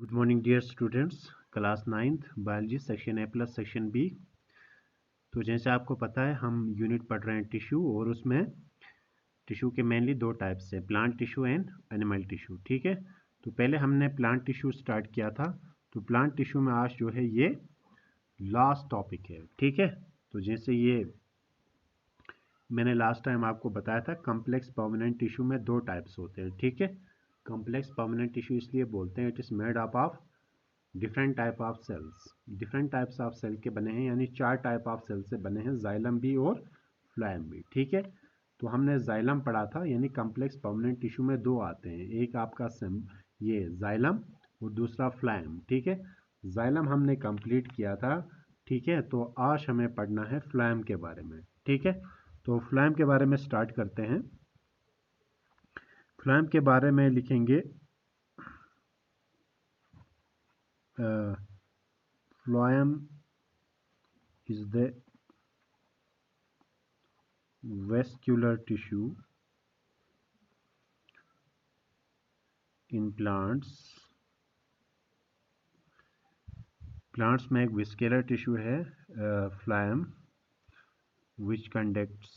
Good morning dear students. Class 9th biology section A plus section B. तो जैसे आपको पता है हम यूनिट पढ़ रहे हैं टिश्यू, और उसमें टिश्यू के मेनली दो टाइप्स हैं, plant tissue and animal tissue. ठीक है, तो पहले हमने प्लांट टिश्यू स्टार्ट किया था। तो प्लांट टिश्यू में आज जो है ये लास्ट टॉपिक है। ठीक है, तो जैसे ये मैंने लास्ट टाइम आपको बताया था, कम्प्लेक्स परमानेंट टिश्यू में दो टाइप्स होते हैं। ठीक है, कम्प्लेक्स परमानेंट टिश्यू इसलिए बोलते हैं, it is made up of different type of cells. Different types of cell के बने हैं, यानी चार टाइप ऑफ सेल से बने हैं, जाइलम भी और फ्लोएम भी। ठीक है, तो हमने जाइलम पढ़ा था, यानी कम्प्लेक्स परमानेंट टिश्यू में दो आते हैं, एक आपका ये जाइलम और दूसरा फ्लोएम। ठीक है, जाइलम हमने कंप्लीट किया था। ठीक है, तो आज हमें पढ़ना है फ्लोएम के बारे में। ठीक है, तो फ्लोएम के बारे में स्टार्ट करते हैं। फ्लोएम के बारे में लिखेंगे phloem is the vascular tissue in plants। Plants में एक विस्केलर टिश्यू है फ्लायम, which conducts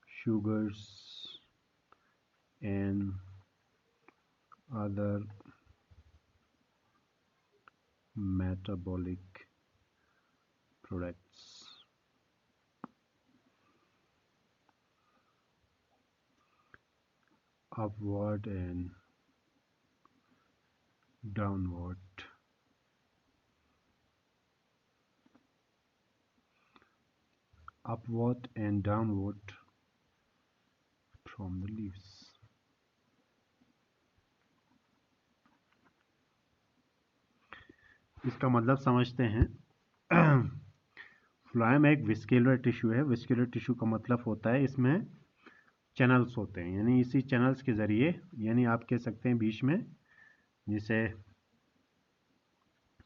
sugars and other metabolic products upward and downward from the leaves। इसका मतलब समझते हैं। फ्लोएम एक विस्केलर टिश्यू है। विस्केलर टिश्यू का मतलब होता है इसमें चैनल्स होते हैं, यानी इसी चैनल्स के ज़रिए, यानी आप कह सकते हैं बीच में जैसे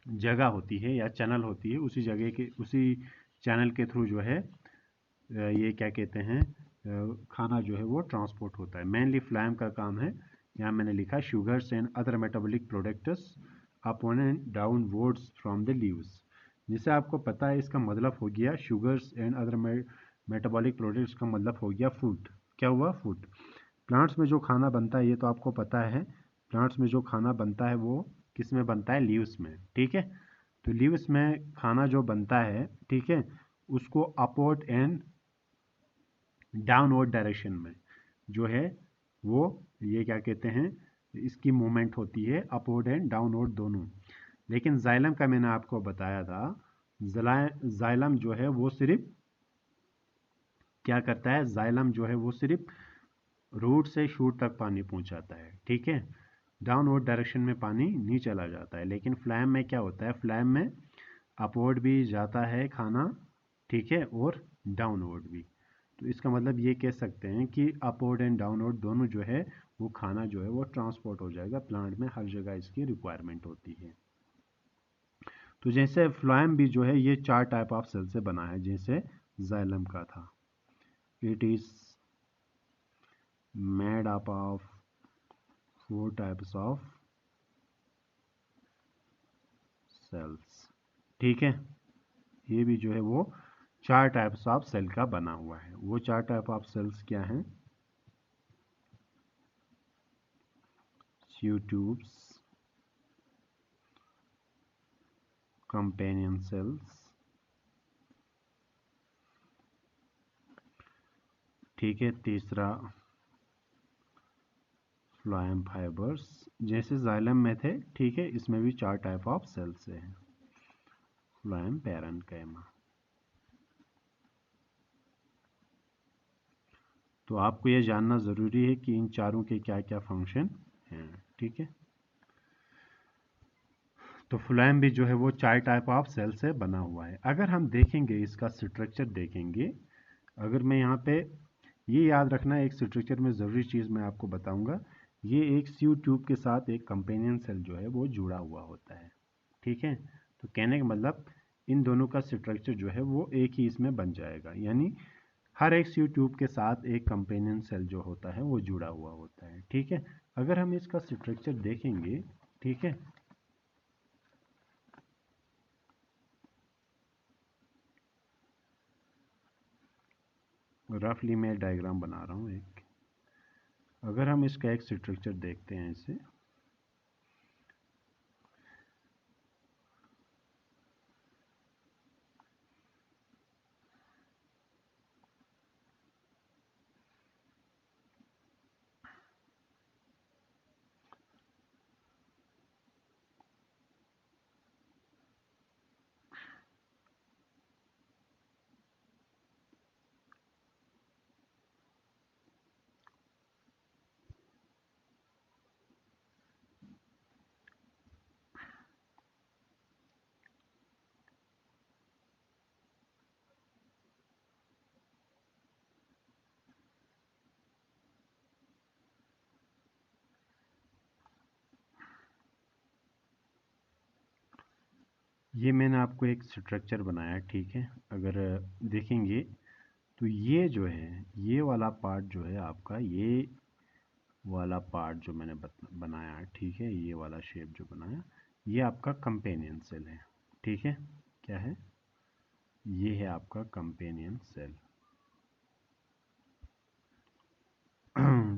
जगह होती है या चैनल होती है, उसी जगह के उसी चैनल के थ्रू जो है ये क्या कहते हैं खाना जो है वो ट्रांसपोर्ट होता है। मेनली फ्लैम का काम है। यहाँ मैंने लिखा sugars and other metabolic products upon and downwards from the leaves. जिसे आपको पता है इसका मतलब हो गया sugars and other metabolic products का मतलब हो गया फूड। क्या हुआ? फूड। प्लांट्स में जो खाना बनता है ये तो आपको पता है, प्लांट्स में जो खाना बनता है वो किस में बनता है? लीव्स में। ठीक है, तो लीव्स में खाना जो बनता है, ठीक है, उसको अपवर्ड एंड डाउनवर्ड डायरेक्शन में जो है वो ये क्या कहते हैं, इसकी मूवमेंट होती है अपवर्ड एंड डाउनवर्ड दोनों। लेकिन जाइलम का मैंने आपको बताया था, जाइलम जो है वो सिर्फ क्या करता है, जाइलम जो है वो सिर्फ रूट से शूट तक पानी पहुंचाता है। ठीक है, डाउनवर्ड डायरेक्शन में पानी नहीं चला जाता है। लेकिन फ्लैम में क्या होता है, फ्लैम में अपवर्ड भी जाता है खाना, ठीक है, और डाउनवर्ड भी। तो इसका मतलब ये कह सकते हैं कि अपवर्ड एंड डाउनवर्ड दोनों जो है वो खाना जो है वो ट्रांसपोर्ट हो जाएगा। प्लांट में हर जगह इसकी रिक्वायरमेंट होती है। तो जैसे फ्लोएम भी जो है ये चार टाइप ऑफ सेल से बना है, जैसे जाइलम का था। It is made up of 4 types of cells. ठीक है, ये भी जो है वो चार टाइप्स ऑफ सेल का बना हुआ है। वो चार टाइप ऑफ सेल्स क्या हैं? स्यू ट्यूब्स, कंपेनियन सेल्स, ठीक है, तीसरा फ्लोएम फाइबर्स, जैसे जाइलम में थे। ठीक है, इसमें भी चार टाइप ऑफ सेल्स हैं, फ्लोएम पैरेन्काइमा। तो आपको यह जानना ज़रूरी है कि इन चारों के क्या क्या फंक्शन हैं। ठीक है, तो फ्लोएम भी जो है वो चार टाइप ऑफ सेल से बना हुआ है। अगर हम देखेंगे इसका स्ट्रक्चर देखेंगे, अगर मैं यहाँ पे ये याद रखना, एक स्ट्रक्चर में ज़रूरी चीज़ मैं आपको बताऊंगा, ये एक स्यू ट्यूब के साथ एक कंपेनियन सेल जो है वो जुड़ा हुआ होता है। ठीक है, तो कहने का मतलब इन दोनों का स्ट्रक्चर जो है वो एक ही इसमें बन जाएगा, यानी हर एक सी ट्यूब के साथ एक कंपेनियन सेल जो होता है वो जुड़ा हुआ होता है। ठीक है, अगर हम इसका स्ट्रक्चर देखेंगे, ठीक है, रफली मैं डायग्राम बना रहा हूँ एक। अगर हम इसका एक स्ट्रक्चर देखते हैं इसे, ये मैंने आपको एक स्ट्रक्चर बनाया, ठीक है। अगर देखेंगे तो ये जो है, ये वाला पार्ट जो है आपका, ये वाला पार्ट जो मैंने बनाया, ठीक है, ये वाला शेप जो बनाया, ये आपका कंपेनियन सेल है। ठीक है, क्या है, ये है आपका कंपेनियन सेल।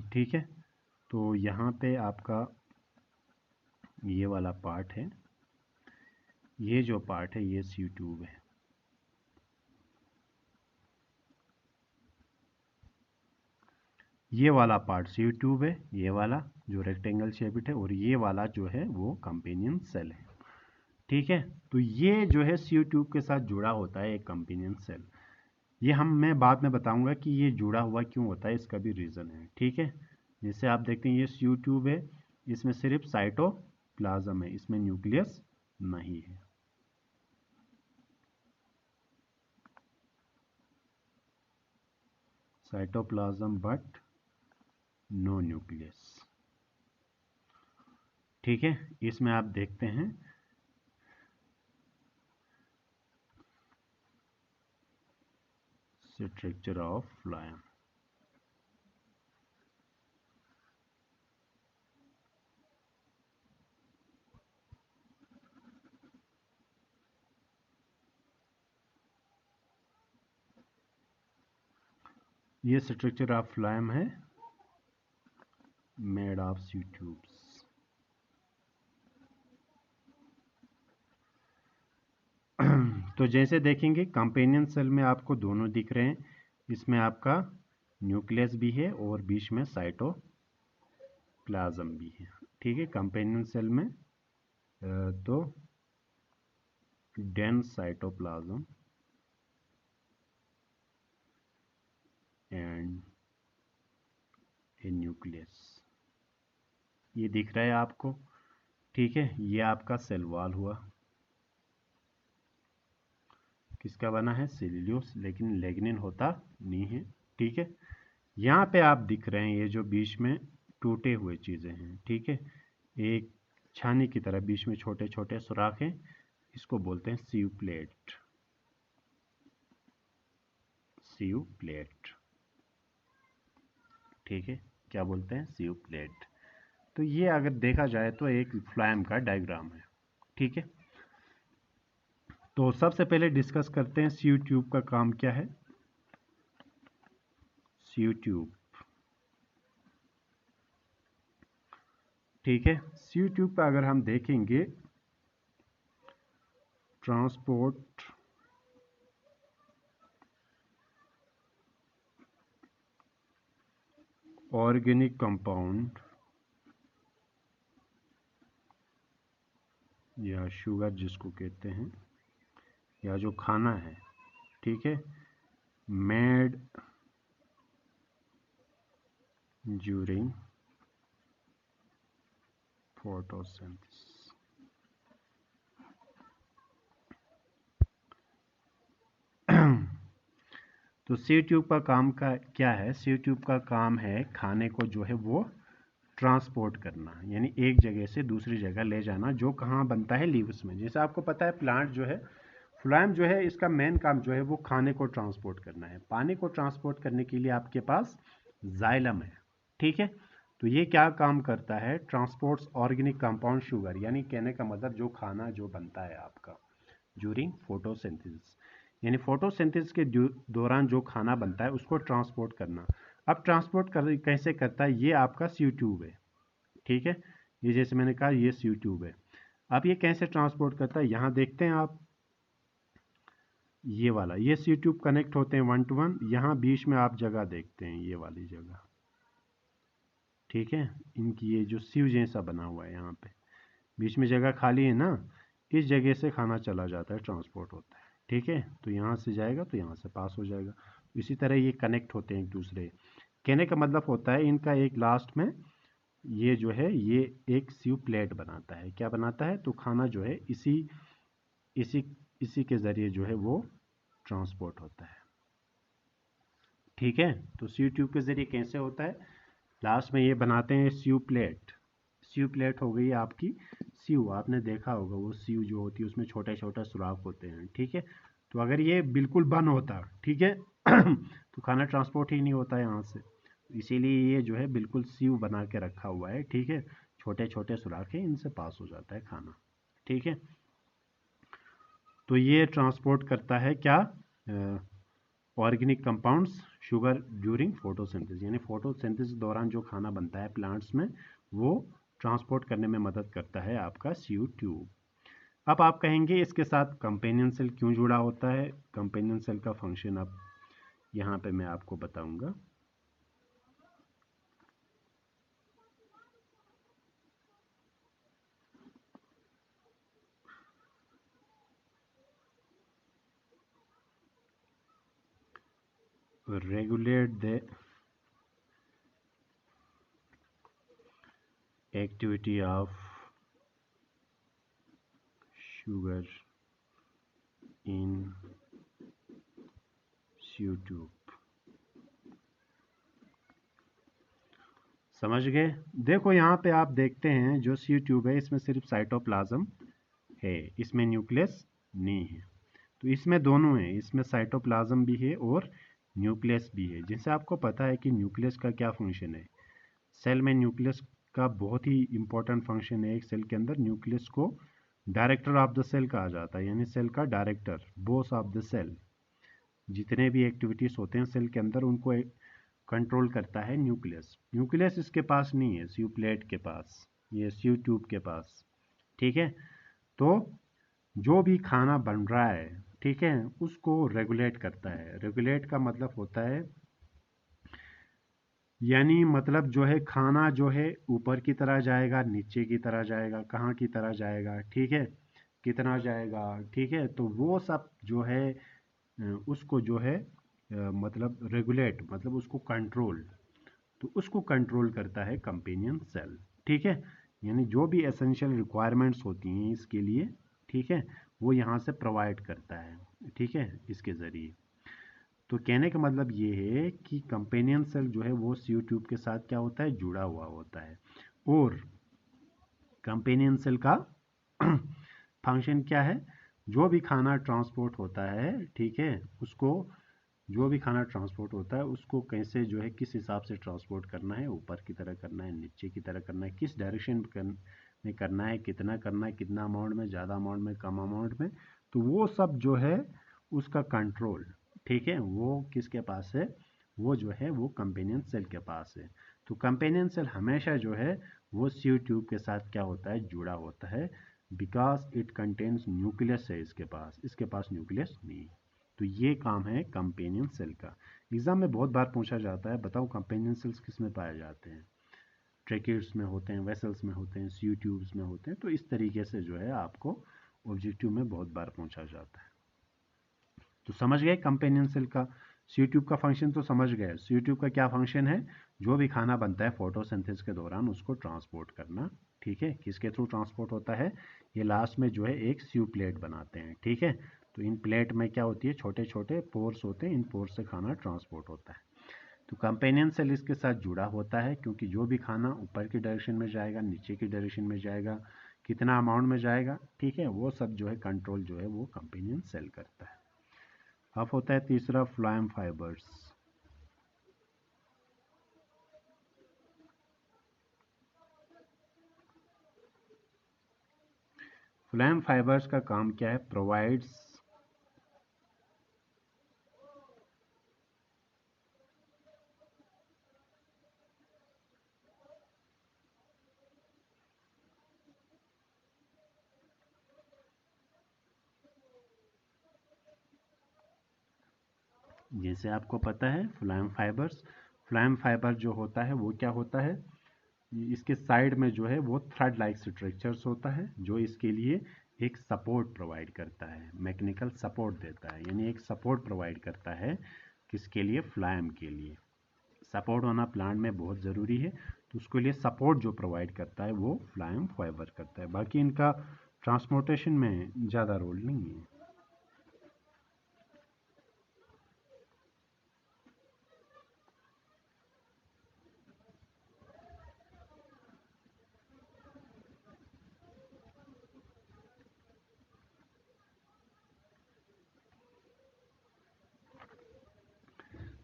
ठीक है, तो यहाँ पे आपका ये वाला पार्ट है, ये जो पार्ट है ये सी ट्यूब है। ये वाला पार्ट सी ट्यूब है, ये वाला जो रेक्टेंगल शेप्ड है, और ये वाला जो है वो कंपेनियन सेल है। ठीक है, तो ये जो है सी ट्यूब के साथ जुड़ा होता है एक कंपेनियन सेल। ये मैं बाद में बताऊंगा कि ये जुड़ा हुआ क्यों होता है, इसका भी रीज़न है। ठीक है, जैसे आप देखते हैं ये सी ट्यूब है, इसमें सिर्फ साइटोप्लाज्म है, इसमें न्यूक्लियस नहीं है। Cytoplasm but no nucleus. ठीक है, इसमें आप देखते हैं स्ट्रक्चर ऑफ फ्लायम। ये स्ट्रक्चर ऑफ फ्लायम है, मेड ऑफ सी ट्यूब्स। तो जैसे देखेंगे कंपेनियन सेल में आपको दोनों दिख रहे हैं, इसमें आपका न्यूक्लियस भी है और बीच में साइटोप्लाज्म भी है। ठीक है, कंपेनियन सेल में तो dense cytoplasm and A nucleus, ये दिख रहा है आपको। ठीक है, ये आपका सेल वॉल हुआ, किसका बना है, सेल्यूलोज, लेकिन लिग्निन होता नहीं है। ठीक है, यहाँ पे आप दिख रहे हैं ये जो बीच में टूटे हुए चीज़ें हैं। ठीक है, एक छानी की तरह बीच में छोटे छोटे सुराख हैं, इसको बोलते हैं सीव प्लेट। सीव प्लेट, ठीक है, क्या बोलते हैं, सीव प्लेट। तो ये अगर देखा जाए तो एक फ्लायम का डायग्राम है। ठीक है, तो सबसे पहले डिस्कस करते हैं सीव ट्यूब का काम क्या है। सीव ट्यूब, ठीक है, सीव ट्यूब का अगर हम देखेंगे, ट्रांसपोर्ट ऑर्गेनिक कंपाउंड या शुगर जिसको कहते हैं, या जो खाना है, ठीक है, मेड ड्यूरिंग फोटोसिंथेसिस। तो सी ट्यूब का काम का क्या है, सी ट्यूब का काम है खाने को जो है वो ट्रांसपोर्ट करना, यानी एक जगह से दूसरी जगह ले जाना, जो कहाँ बनता है, लीव्स में। जैसे आपको पता है प्लांट जो है फ्लोएम जो है इसका मेन काम जो है वो खाने को ट्रांसपोर्ट करना है। पानी को ट्रांसपोर्ट करने के लिए आपके पास जाइलम है, ठीक है। तो ये क्या काम करता है, ट्रांसपोर्ट्स ऑर्गेनिक कंपाउंड शुगर, यानी कहने का मतलब जो खाना जो बनता है आपका ड्यूरिंग फोटोसिंथेसिस, यानी फोटोसिंथेसिस के दौरान जो खाना बनता है उसको ट्रांसपोर्ट करना। अब ट्रांसपोर्ट कैसे करता है, ये आपका सी ट्यूब है, ठीक है। ये जैसे मैंने कहा ये सी ट्यूब है। अब ये कैसे ट्रांसपोर्ट करता है, यहाँ देखते हैं आप, ये वाला ये सी ट्यूब कनेक्ट होते हैं 1 to 1। यहाँ बीच में आप जगह देखते हैं, ये वाली जगह, ठीक है। इनकी ये जो सीव जैसा बना हुआ है, यहाँ पे बीच में जगह खाली है ना, इस जगह से खाना चला जाता है, ट्रांसपोर्ट होता है, ठीक है। तो यहाँ से जाएगा तो यहाँ से पास हो जाएगा। इसी तरह ये कनेक्ट होते हैं एक दूसरे। कहने का मतलब होता है इनका एक लास्ट में ये जो है ये एक सीव प्लेट बनाता है। क्या बनाता है, तो खाना जो है इसी इसी इसी के ज़रिए जो है वो ट्रांसपोर्ट होता है, ठीक है। तो सीव ट्यूब के ज़रिए कैसे होता है, लास्ट में ये बनाते हैं सीव प्लेट। सीव प्लेट हो गई आपकी सीव, आपने देखा होगा वो सीव जो होती है उसमें छोटे छोटे सुराख होते हैं, ठीक है। तो अगर ये बिल्कुल बंद होता, ठीक है तो खाना ट्रांसपोर्ट ही नहीं होता यहाँ से। इसीलिए ये जो है बिल्कुल सीव बना के रखा हुआ है, ठीक है। छोटे छोटे सुराख है, इनसे पास हो जाता है खाना, ठीक है। तो ये ट्रांसपोर्ट करता है क्या, organic compounds sugar during photosynthesis, यानी फोटोसिंथेसिस दौरान जो खाना बनता है प्लांट्स में वो ट्रांसपोर्ट करने में मदद करता है आपका सीयू ट्यूब। अब आप कहेंगे इसके साथ कंपेनियन सेल क्यों जुड़ा होता है। कंपेनियन सेल का फंक्शन अब यहाँ पे मैं आपको बताऊंगा। Regulate the activity of sugar in sieve tube. समझ गए। देखो यहाँ पे आप देखते हैं जो सी ट्यूब है इसमें सिर्फ साइटोप्लाज्म है, इसमें न्यूक्लियस नहीं है। तो इसमें दोनों है, इसमें साइटोप्लाज्म भी है और न्यूक्लियस भी है। जैसे आपको पता है कि न्यूक्लियस का क्या फंक्शन है, सेल में न्यूक्लियस का बहुत ही इंपॉर्टेंट फंक्शन है। एक सेल के अंदर न्यूक्लियस को डायरेक्टर ऑफ द सेल कहा जाता है, यानी सेल का director, boss of the cell. जितने भी एक्टिविटीज होते हैं सेल के अंदर उनको कंट्रोल करता है न्यूक्लियस। न्यूक्लियस इसके पास नहीं है, सीव प्लेट के पास, ये सीव ट्यूब के पास, ठीक है। तो जो भी खाना बन रहा है, ठीक है, उसको रेगुलेट करता है। रेगुलेट का मतलब होता है, यानी मतलब जो है खाना जो है ऊपर की तरह जाएगा, नीचे की तरह जाएगा, कहाँ की तरह जाएगा, ठीक है, कितना जाएगा, ठीक है। तो वो सब जो है उसको जो है मतलब रेगुलेट मतलब उसको कंट्रोल, तो उसको कंट्रोल करता है कंपेनियन सेल, ठीक है। यानी जो भी एसेंशियल रिक्वायरमेंट्स होती हैं इसके लिए, ठीक है, वो यहाँ से प्रोवाइड करता है, ठीक है, इसके ज़रिए। तो कहने का मतलब ये है कि कंपेनियन सेल जो है वो सीयू ट्यूब के साथ क्या होता है, जुड़ा हुआ होता है। और कंपेनियन सेल का फंक्शन क्या है, जो भी खाना ट्रांसपोर्ट होता है, ठीक है, उसको जो भी खाना ट्रांसपोर्ट होता है उसको कैसे जो है किस हिसाब से ट्रांसपोर्ट करना है, ऊपर की तरह करना है, नीचे की तरह करना है, किस डायरेक्शन में करना है, कितना अमाउंट में, ज़्यादा अमाउंट में, कम अमाउंट में, तो वो सब जो है उसका कंट्रोल, ठीक है, वो किसके पास है, वो जो है वो कंपेनियन सेल के पास है। तो कंपेनियन सेल हमेशा जो है वो सीयू ट्यूब के साथ क्या होता है, जुड़ा होता है, बिकॉज इट कंटेन्स न्यूक्लियस है इसके पास न्यूक्लियस नहीं है। तो ये काम है कंपेनियन सेल का। एग्जाम में बहुत बार पूछा जाता है, बताओ कंपेनियन सेल्स किस में पाए जाते हैं, ट्रेकिड्स में होते हैं, वेसल्स में होते हैं, सीयू ट्यूब्स में होते हैं। तो इस तरीके से जो है आपको ऑब्जेक्टिव में बहुत बार पूछा जाता है। तो समझ गए कंपेनियन सेल का, सी ट्यूब का फंक्शन तो समझ गए। सी ट्यूब का क्या फंक्शन है, जो भी खाना बनता है फोटोसिंथेसिस के दौरान उसको ट्रांसपोर्ट करना, ठीक है। किसके थ्रू ट्रांसपोर्ट होता है, ये लास्ट में जो है एक सीव प्लेट बनाते हैं, ठीक है। तो इन प्लेट में क्या होती है, छोटे छोटे पोर्स होते हैं, इन पोर्स से खाना ट्रांसपोर्ट होता है। तो कंपेनियन सेल इसके साथ जुड़ा होता है, क्योंकि जो भी खाना ऊपर की डायरेक्शन में जाएगा, नीचे की डायरेक्शन में जाएगा, कितना अमाउंट में जाएगा, ठीक है, वो सब जो है कंट्रोल जो है वो कंपेनियन सेल करता है। अब होता है तीसरा फ्लोएम फाइबर्स। फ्लोएम फाइबर्स का काम क्या है, प्रोवाइड्स जैसे आपको पता है फ्लोएम फाइबर जो होता है वो क्या होता है, इसके साइड में जो है वो थ्रेड लाइक स्ट्रक्चर्स होता है जो इसके लिए एक सपोर्ट प्रोवाइड करता है, मैकेनिकल सपोर्ट देता है, यानी एक सपोर्ट प्रोवाइड करता है किसके लिए, फ्लोएम के लिए। सपोर्ट होना प्लांट में बहुत ज़रूरी है, तो उसके लिए सपोर्ट जो प्रोवाइड करता है वो फ्लोएम फाइबर करता है। बाकी इनका ट्रांसपोर्टेशन में ज़्यादा रोल नहीं है।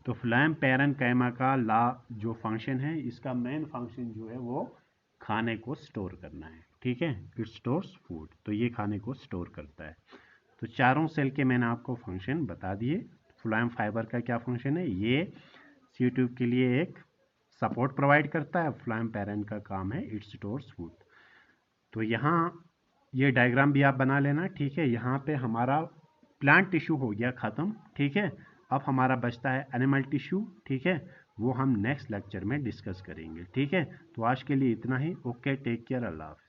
तो फ्लोएम पैरेन्काइमा का ला जो फंक्शन है, इसका मेन फंक्शन जो है वो खाने को स्टोर करना है, ठीक है, इट स्टोर्स फूड, तो ये खाने को स्टोर करता है। तो चारों सेल के मैंने आपको फंक्शन बता दिए। फ्लोएम फाइबर का क्या फंक्शन है, ये सी ट्यूब के लिए एक सपोर्ट प्रोवाइड करता है, फ्लोएम पैरेंट का काम है इट स्टोर्स फूड। तो यहाँ ये डायग्राम भी आप बना लेना, ठीक है। यहाँ पे हमारा प्लांट टिश्यू हो गया ख़त्म, ठीक है। अब हमारा बचता है एनिमल टिश्यू, ठीक है, वो हम नेक्स्ट लेक्चर में डिस्कस करेंगे, ठीक है। तो आज के लिए इतना ही। ओके, टेक केयर, अल्लाह हाफ़िज़।